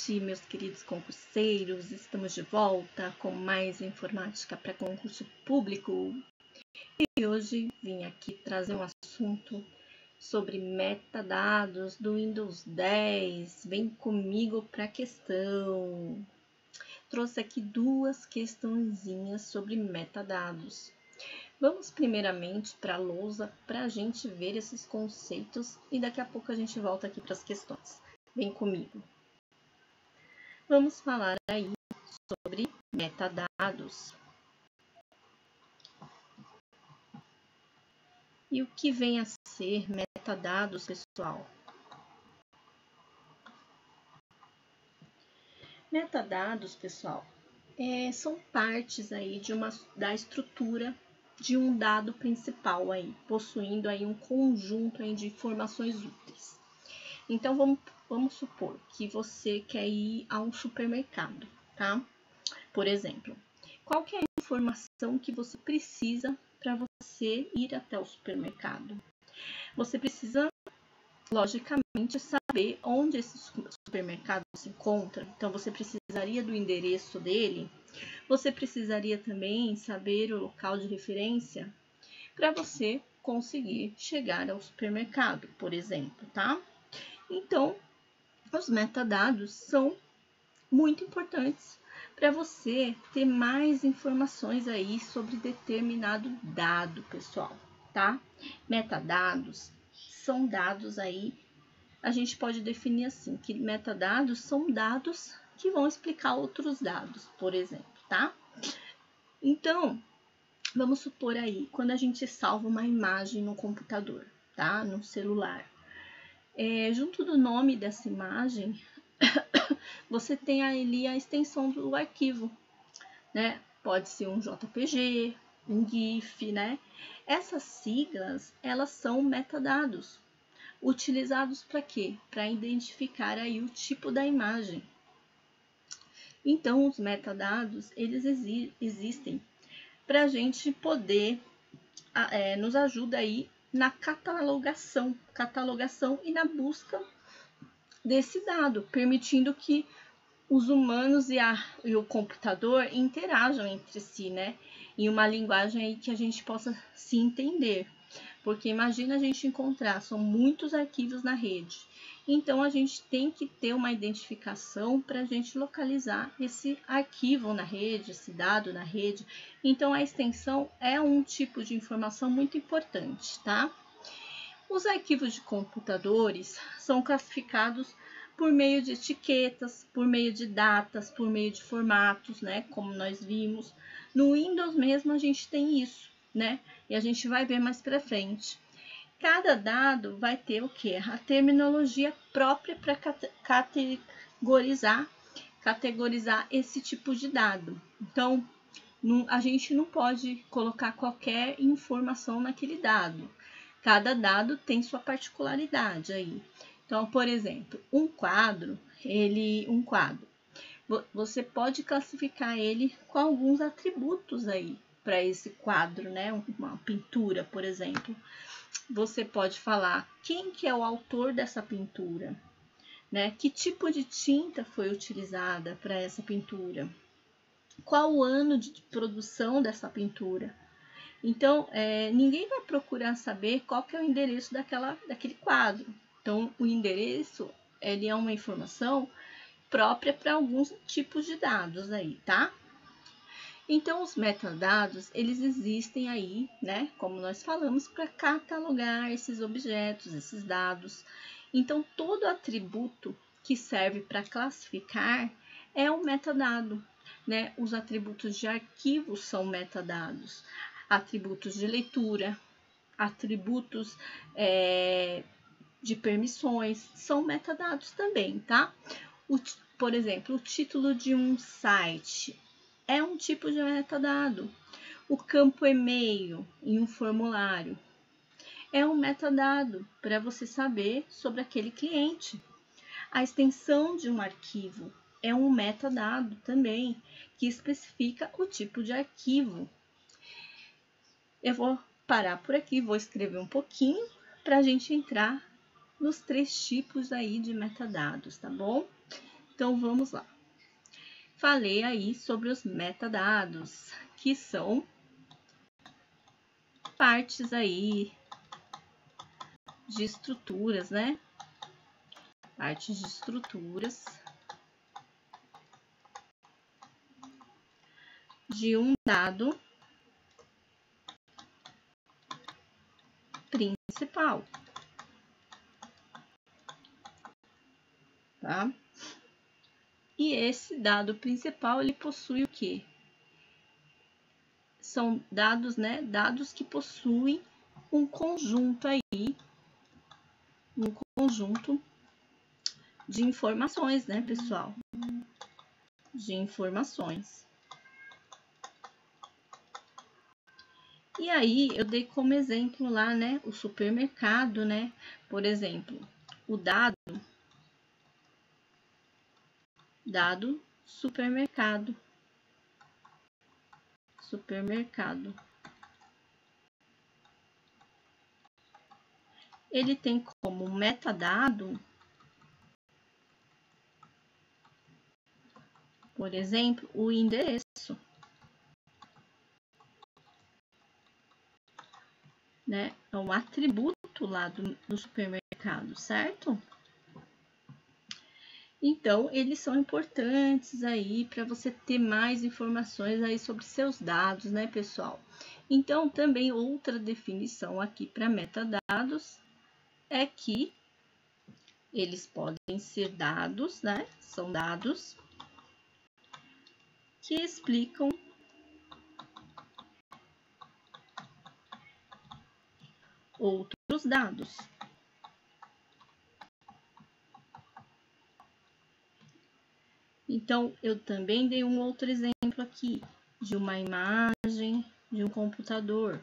noite, meus queridos concurseiros. Estamos de volta com mais informática para concurso público. E hoje vim aqui trazer um assunto sobre metadados do Windows 10. Vem comigo para a questão. Trouxe aqui duas questõezinhas sobre metadados. Vamos primeiramente para a lousa para a gente ver esses conceitos e daqui a pouco a gente volta aqui para as questões. Vem comigo. Vamos falar aí sobre metadados. E o que vem a ser metadados, pessoal? Metadados, pessoal, são partes aí da estrutura de um dado principal aí, possuindo aí um conjunto aí de informações úteis. Então, vamos supor que você quer ir a um supermercado, tá? Por exemplo, qual que é a informação que você precisa para você ir até o supermercado? Você precisa, logicamente, saber onde esse supermercado se encontra. Então, você precisaria do endereço dele. Você precisaria também saber o local de referência para você conseguir chegar ao supermercado, por exemplo, tá? Então, os metadados são muito importantes para você ter mais informações aí sobre determinado dado, pessoal, tá? Metadados são dados aí, a gente pode definir assim, que metadados são dados que vão explicar outros dados, por exemplo, tá? Então, vamos supor aí, quando a gente salva uma imagem no computador, tá? No celular. Junto do nome dessa imagem, você tem ali a extensão do arquivo, né? Pode ser um JPG, um GIF, né? Essas siglas, elas são metadados. Utilizados para quê? Para identificar aí o tipo da imagem. Então, os metadados, eles existem para a gente poder, nos ajuda aí na catalogação e na busca desse dado, permitindo que os humanos e o computador interajam entre si, né? Em uma linguagem aí que a gente possa se entender. Porque imagina a gente encontrar, são muitos arquivos na rede. Então, a gente tem que ter uma identificação para a gente localizar esse arquivo na rede, esse dado na rede. Então, a extensão é um tipo de informação muito importante, tá? Os arquivos de computadores são classificados por meio de etiquetas, por meio de datas, por meio de formatos, né? Como nós vimos. No Windows mesmo a gente tem isso, né? E a gente vai ver mais para frente. Cada dado vai ter o quê? A terminologia própria para categorizar esse tipo de dado. Então, a gente não pode colocar qualquer informação naquele dado. Cada dado tem sua particularidade aí. Então, por exemplo, um quadro, você pode classificar ele com alguns atributos aí para esse quadro, né? Uma pintura, por exemplo. Você pode falar quem que é o autor dessa pintura, né? Que tipo de tinta foi utilizada para essa pintura? Qual o ano de produção dessa pintura? Então, ninguém vai procurar saber qual que é o endereço daquele quadro. Então, o endereço, ele é uma informação própria para alguns tipos de dados aí, tá? Então, os metadados, eles existem aí, né? Como nós falamos, para catalogar esses objetos, esses dados. Então, todo atributo que serve para classificar é um metadado, né? Os atributos de arquivo são metadados. Atributos de leitura, atributos de permissões, são metadados também, tá? Por exemplo, o título de um site é um tipo de metadado. O campo e-mail em um formulário é um metadado para você saber sobre aquele cliente. A extensão de um arquivo é um metadado também, que especifica o tipo de arquivo. Eu vou parar por aqui, vou escrever um pouquinho para a gente entrar nos 3 tipos aí de metadados, tá bom? Então, vamos lá. Falei aí sobre os metadados, que são partes aí de estruturas, né? Partes de estruturas de um dado principal, tá? E esse dado principal, ele possui o quê? São dados, né? Dados que possuem um conjunto aí, um conjunto de informações, né, pessoal? De informações. E aí, eu dei como exemplo lá, né, o supermercado, né? Por exemplo, o dado supermercado. Ele tem como metadado, por exemplo, o endereço, né? É um atributo lá do supermercado, certo? Então, eles são importantes aí para você ter mais informações aí sobre seus dados, né, pessoal? Então, também outra definição aqui para metadados é que eles podem ser dados, né? São dados que explicam outros dados. Então, eu também dei um outro exemplo aqui de uma imagem de um computador,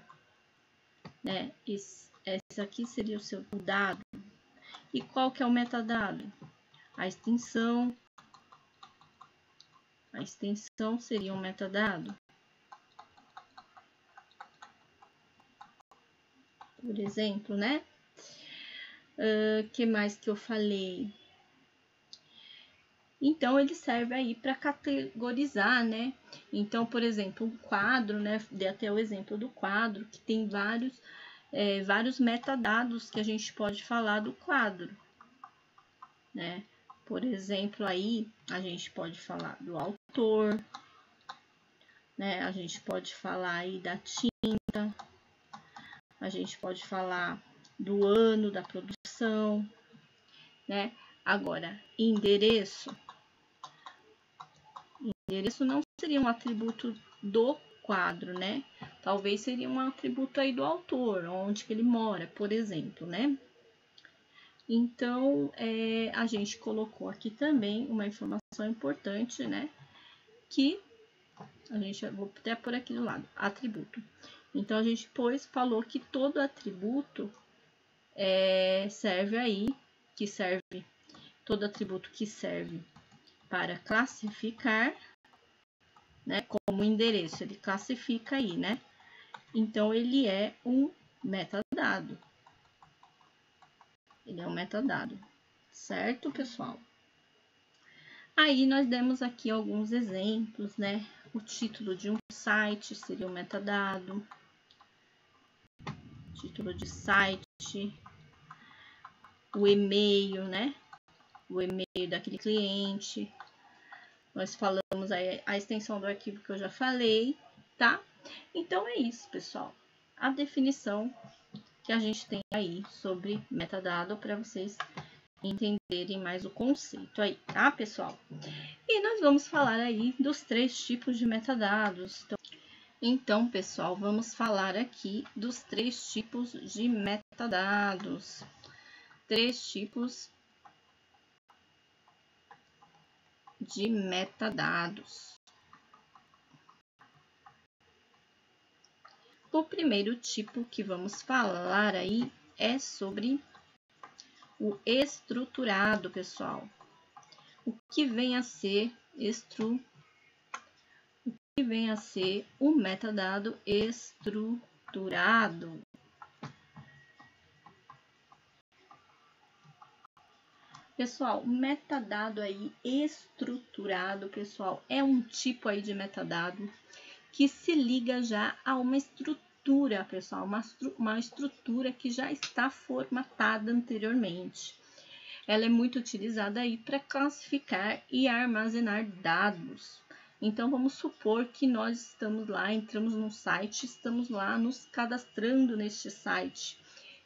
né? Esse aqui seria o seu dado. E qual que é o metadado? A extensão seria um metadado. Por exemplo, né? Que mais que eu falei? Então, ele serve aí para categorizar, né? Então, por exemplo, um quadro, né? Dei até o exemplo do quadro, que tem vários metadados que a gente pode falar do quadro, né? Por exemplo, aí a gente pode falar do autor, né? A gente pode falar aí da tinta, a gente pode falar do ano da produção, né? Agora, endereço não seria um atributo do quadro, né? Talvez seria um atributo aí do autor, onde que ele mora, por exemplo, né? Então, a gente colocou aqui também uma informação importante, né? Que a gente, vou até por aqui do lado, atributo. Então, a gente falou que todo atributo serve aí, todo atributo que serve para classificar, né? Como endereço, ele classifica aí, né? Então, ele é um metadado. Ele é um metadado, certo, pessoal? Aí, nós demos aqui alguns exemplos, né? O título de um site seria um metadado. Título de site. O e-mail, né? O e-mail daquele cliente. Nós falamos aí a extensão do arquivo que eu já falei, tá? Então, é isso, pessoal. A definição que a gente tem aí sobre metadado para vocês entenderem mais o conceito aí, tá, pessoal? E nós vamos falar aí dos 3 tipos de metadados. Então, pessoal, vamos falar aqui dos 3 tipos de metadados. 3 tipos de metadados. O primeiro tipo que vamos falar aí é sobre o estruturado, pessoal. O que vem a ser o metadado estruturado? Pessoal, metadado aí estruturado, pessoal, é um tipo aí de metadado que se liga já a uma estrutura, pessoal, uma estrutura que já está formatada anteriormente. Ela é muito utilizada aí para classificar e armazenar dados. Então, vamos supor que nós estamos lá, entramos no site, estamos lá nos cadastrando neste site.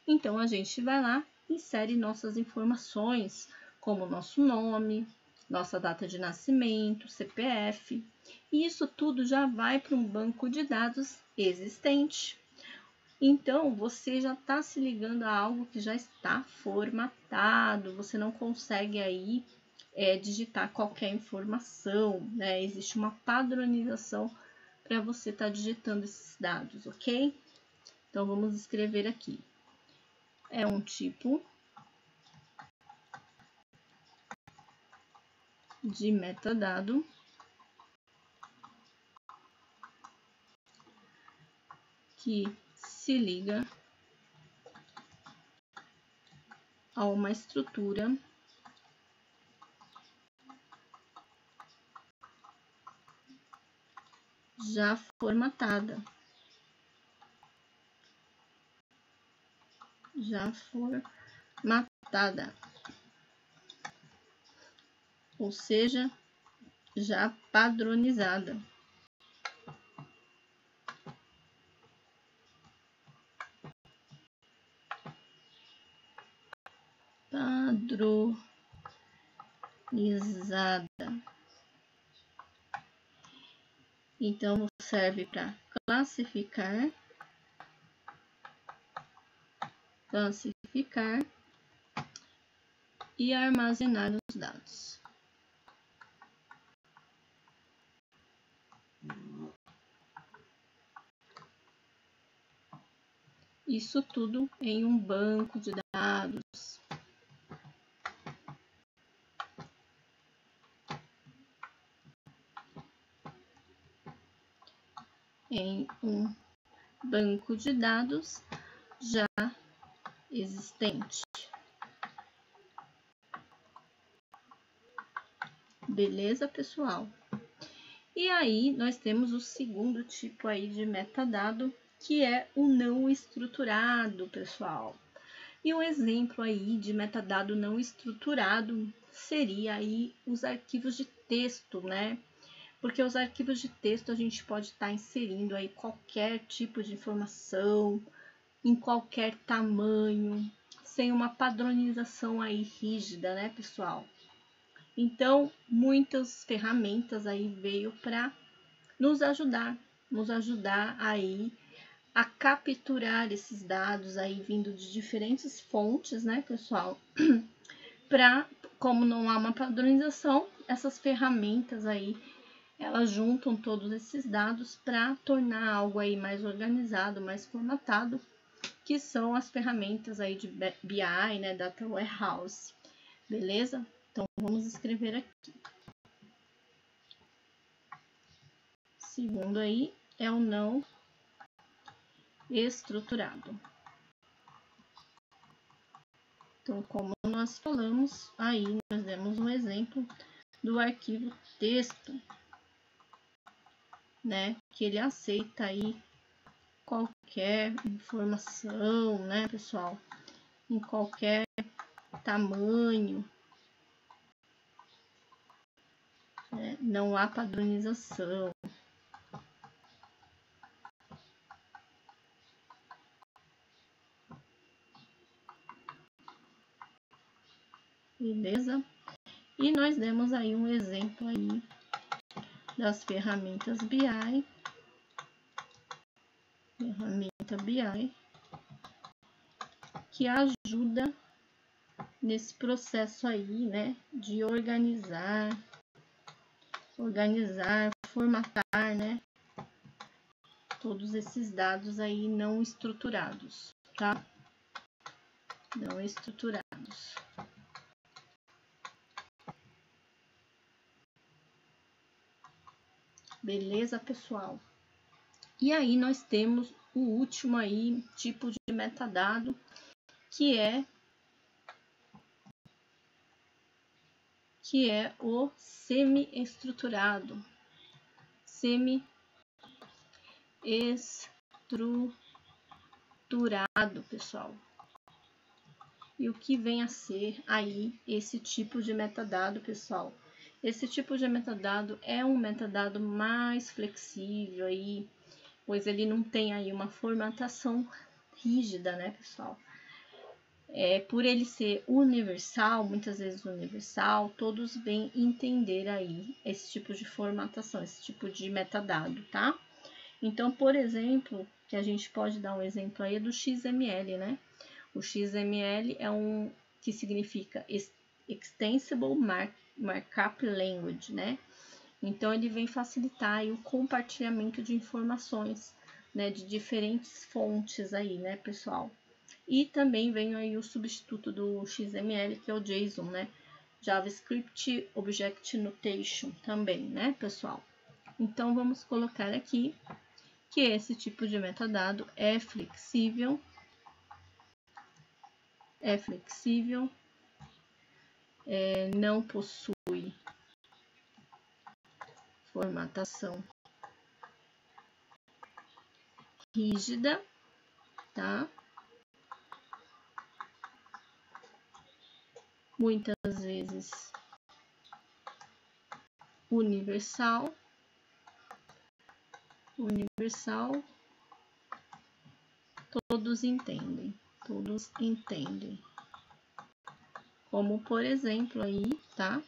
Então, a gente vai lá, insere nossas informações, como nosso nome, nossa data de nascimento, CPF, e isso tudo já vai para um banco de dados existente. Então, você já está se ligando a algo que já está formatado, você não consegue aí digitar qualquer informação, né? Existe uma padronização para você estar digitando esses dados, ok? Então, vamos escrever aqui. É um tipo de metadado que se liga a uma estrutura já formatada. Ou seja, já padronizada. Então, serve para classificar e armazenar os dados. Isso tudo em um banco de dados. Em um banco de dados já existente. Beleza, pessoal? E aí, nós temos o segundo tipo aí de metadado, que é o não estruturado, pessoal. E um exemplo aí de metadado não estruturado seria aí os arquivos de texto, né? Porque os arquivos de texto a gente pode estar inserindo aí qualquer tipo de informação, em qualquer tamanho, sem uma padronização aí rígida, né, pessoal? Então, muitas ferramentas aí veio para nos ajudar aí a capturar esses dados aí vindo de diferentes fontes, né, pessoal? Como não há uma padronização, essas ferramentas aí, elas juntam todos esses dados para tornar algo aí mais organizado, mais formatado, que são as ferramentas aí de BI, né, Data Warehouse, beleza? Então, vamos escrever aqui. Segundo aí é o não estruturado. Então, como nós falamos, aí nós demos um exemplo do arquivo texto, né, que ele aceita aí qualquer informação, né, pessoal, em qualquer tamanho, né, não há padronização. Beleza? E nós demos aí um exemplo aí das ferramentas BI, que ajuda nesse processo aí, né, de organizar, formatar, né, todos esses dados aí não estruturados, tá? Não estruturados. Beleza, pessoal? E aí nós temos o último aí tipo de metadado, que é que é o semi-estruturado. Semi-estruturado, pessoal. E o que vem a ser aí esse tipo de metadado, pessoal? Esse tipo de metadado é um metadado mais flexível aí, pois ele não tem aí uma formatação rígida, né, pessoal? Por ele ser universal, muitas vezes universal, todos vêm entender aí esse tipo de formatação, esse tipo de metadado, tá? Então, por exemplo, que a gente pode dar um exemplo aí do XML, né? O XML é que significa Extensible Markup Language, né? Então, ele vem facilitar aí o compartilhamento de informações, né, de diferentes fontes aí, né, pessoal? E também vem aí o substituto do XML, que é o JSON, né? JavaScript Object Notation também, né, pessoal? Então, vamos colocar aqui que esse tipo de metadado é flexível, não possui formatação rígida, tá? Muitas vezes universal, todos entendem. Como, por exemplo, aí, tá?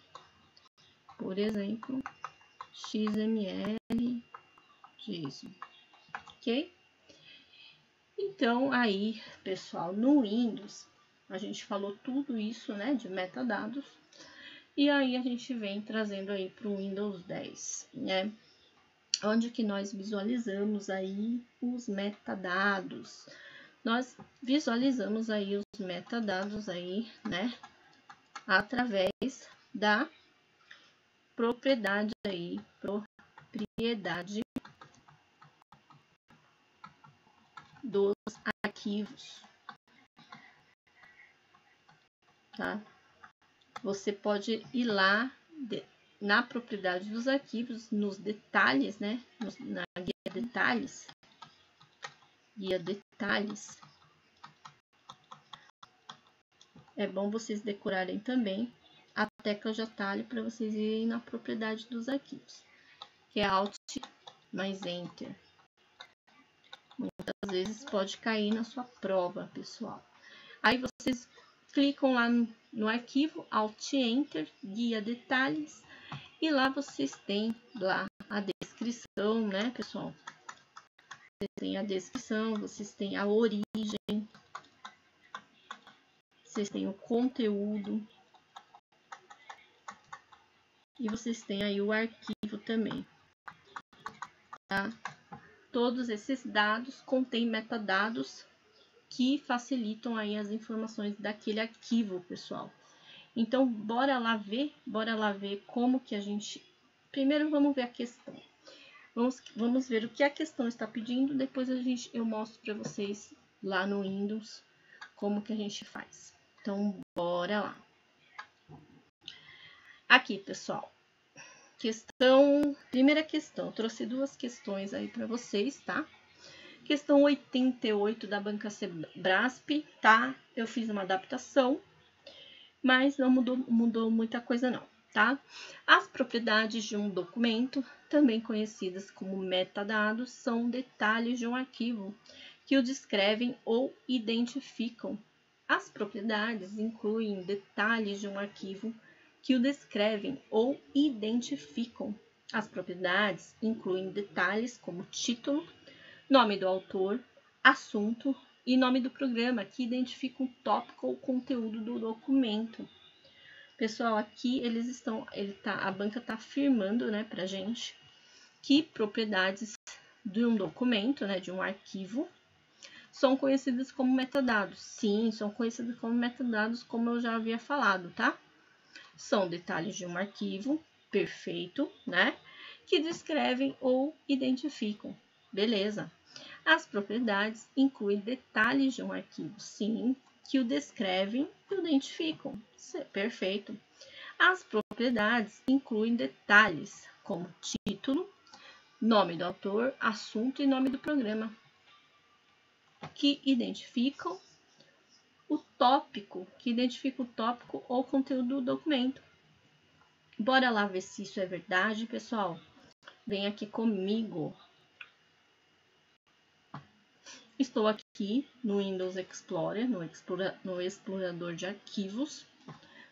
Por exemplo, XML, JSON, ok? Então, aí, pessoal, no Windows, a gente falou tudo isso, né, de metadados, e aí a gente vem trazendo aí para o Windows 10, né? Onde que nós visualizamos aí os metadados. Nós visualizamos aí os metadados aí, né, através da propriedade dos arquivos, tá? Você pode ir lá na propriedade dos arquivos, nos detalhes, né? Na guia detalhes. É bom vocês decorarem também a tecla de atalho para vocês irem na propriedade dos arquivos, que é Alt mais Enter. Muitas vezes pode cair na sua prova, pessoal. Aí vocês clicam lá no arquivo, Alt Enter, guia detalhes, e lá vocês têm lá a descrição, né, pessoal? Vocês têm a descrição, vocês têm a origem, vocês têm o conteúdo, e vocês têm aí o arquivo também, tá? Todos esses dados contêm metadados que facilitam aí as informações daquele arquivo, pessoal. Então, bora lá ver como que a gente... Primeiro, vamos ver a questão. Vamos ver o que a questão está pedindo, depois eu mostro para vocês lá no Windows como que a gente faz. Então, bora lá. Aqui, pessoal. Primeira questão, eu trouxe duas questões aí para vocês, tá? Questão 88 da banca Sebrasp, tá? Eu fiz uma adaptação, mas não mudou muita coisa não, tá? As propriedades de um documento, também conhecidas como metadados, são detalhes de um arquivo que o descrevem ou identificam. As propriedades incluem detalhes de um arquivo que o descrevem ou identificam. As propriedades incluem detalhes como título, nome do autor, assunto e nome do programa, que identificam o tópico ou conteúdo do documento. Pessoal, aqui a banca está afirmando, né, pra gente que propriedades de um documento, né, de um arquivo, são conhecidas como metadados. Sim, são conhecidas como metadados, como eu já havia falado, tá? São detalhes de um arquivo, perfeito, né, que descrevem ou identificam. Beleza. As propriedades incluem detalhes de um arquivo, sim, que o descrevem e o identificam. Perfeito. As propriedades incluem detalhes como título, nome do autor, assunto e nome do programa, que identificam o tópico, ou conteúdo do documento. Bora lá ver se isso é verdade, pessoal. Vem aqui comigo. Estou aqui no Windows Explorer, no explorador de arquivos,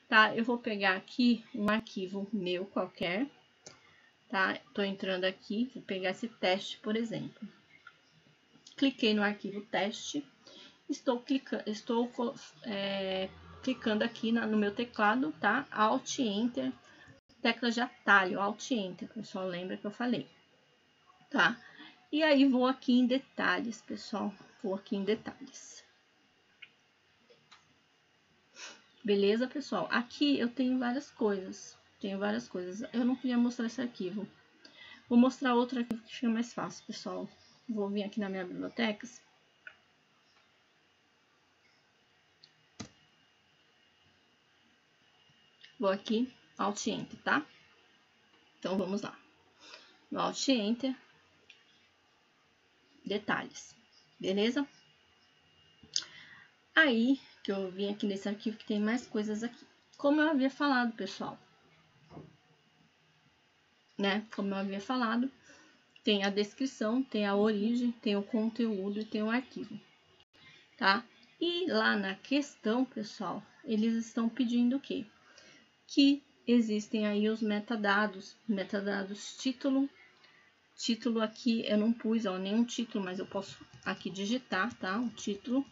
tá? Eu vou pegar aqui um arquivo meu qualquer, tá? Tô entrando aqui, vou pegar esse teste, por exemplo. Cliquei no arquivo teste, estou clicando aqui no meu teclado, tá? Alt Enter, tecla de atalho, Alt Enter, pessoal, lembra que eu falei, tá? E aí vou aqui em detalhes, pessoal, vou aqui em detalhes. Beleza, pessoal? Aqui eu tenho várias coisas, eu não queria mostrar esse arquivo. Vou mostrar outro arquivo que fica mais fácil, pessoal. Vou vir aqui na minha biblioteca. Vou aqui, Alt Enter, tá? Então, vamos lá. No Alt Enter, detalhes, beleza? Aí, que eu vim aqui nesse arquivo que tem mais coisas aqui. Como eu havia falado, pessoal, né? Como eu havia falado, tem a descrição, tem a origem, tem o conteúdo e tem o arquivo, tá? E lá na questão, pessoal, eles estão pedindo o quê? Que existem aí os metadados título aqui eu não pus, ó, nenhum título, mas eu posso aqui digitar, tá? O título.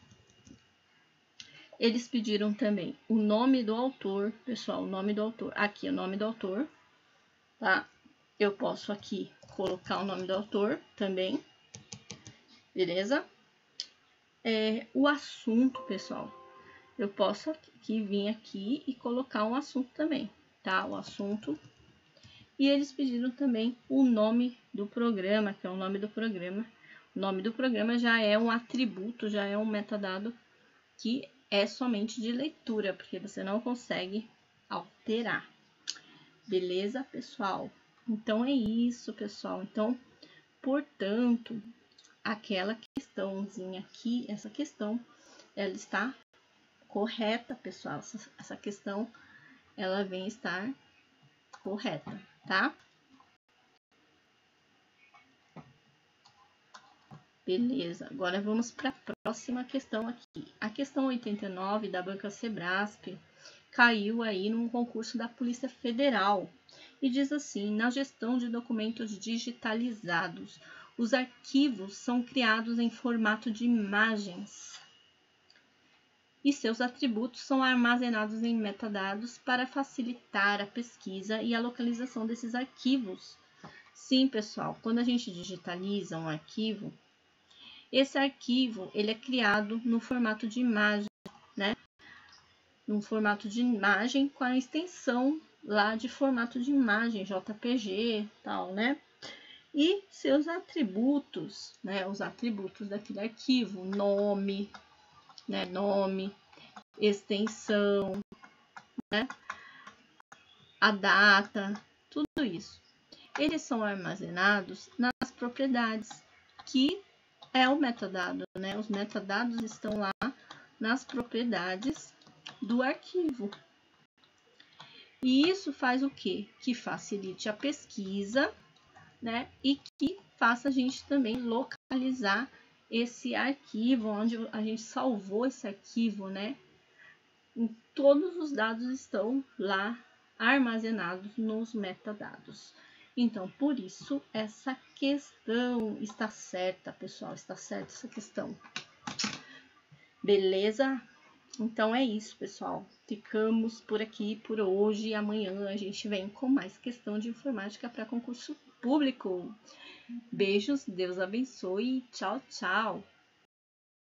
Eles pediram também o nome do autor, pessoal, o nome do autor. Aqui, o nome do autor, tá? Eu posso aqui colocar o nome do autor também, beleza? O assunto, pessoal, eu posso aqui vir aqui e colocar um assunto também, tá? O assunto. E eles pediram também o nome do programa, que é o nome do programa. O nome do programa já é um atributo, já é um metadado que é somente de leitura, porque você não consegue alterar. Beleza, pessoal? Então, é isso, pessoal. Então, portanto, aquela questãozinha aqui, essa questão, ela está correta, pessoal. Essa questão, ela vem estar correta, tá? Beleza, agora vamos para a próxima questão aqui. A questão 89 da banca Sebrasp caiu aí num concurso da Polícia Federal e diz assim: na gestão de documentos digitalizados, os arquivos são criados em formato de imagens e seus atributos são armazenados em metadados para facilitar a pesquisa e a localização desses arquivos. Sim, pessoal, quando a gente digitaliza um arquivo, esse arquivo, ele é criado no formato de imagem, né? No formato de imagem com a extensão lá de formato de imagem, JPG, tal, né? E seus atributos, né? Os atributos daquele arquivo, nome, né? Nome, extensão, né? A data, tudo isso. Eles são armazenados nas propriedades, que é o metadado, né? Os metadados estão lá nas propriedades do arquivo. E isso faz o quê? Que facilite a pesquisa, né? E que faça a gente também localizar esse arquivo, onde a gente salvou esse arquivo, né? E todos os dados estão lá armazenados nos metadados. Então, por isso, essa questão está certa, pessoal, está certa essa questão. Beleza? Então, é isso, pessoal. Ficamos por aqui por hoje. Amanhã a gente vem com mais questão de informática para concurso público. Beijos, Deus abençoe. Tchau, tchau.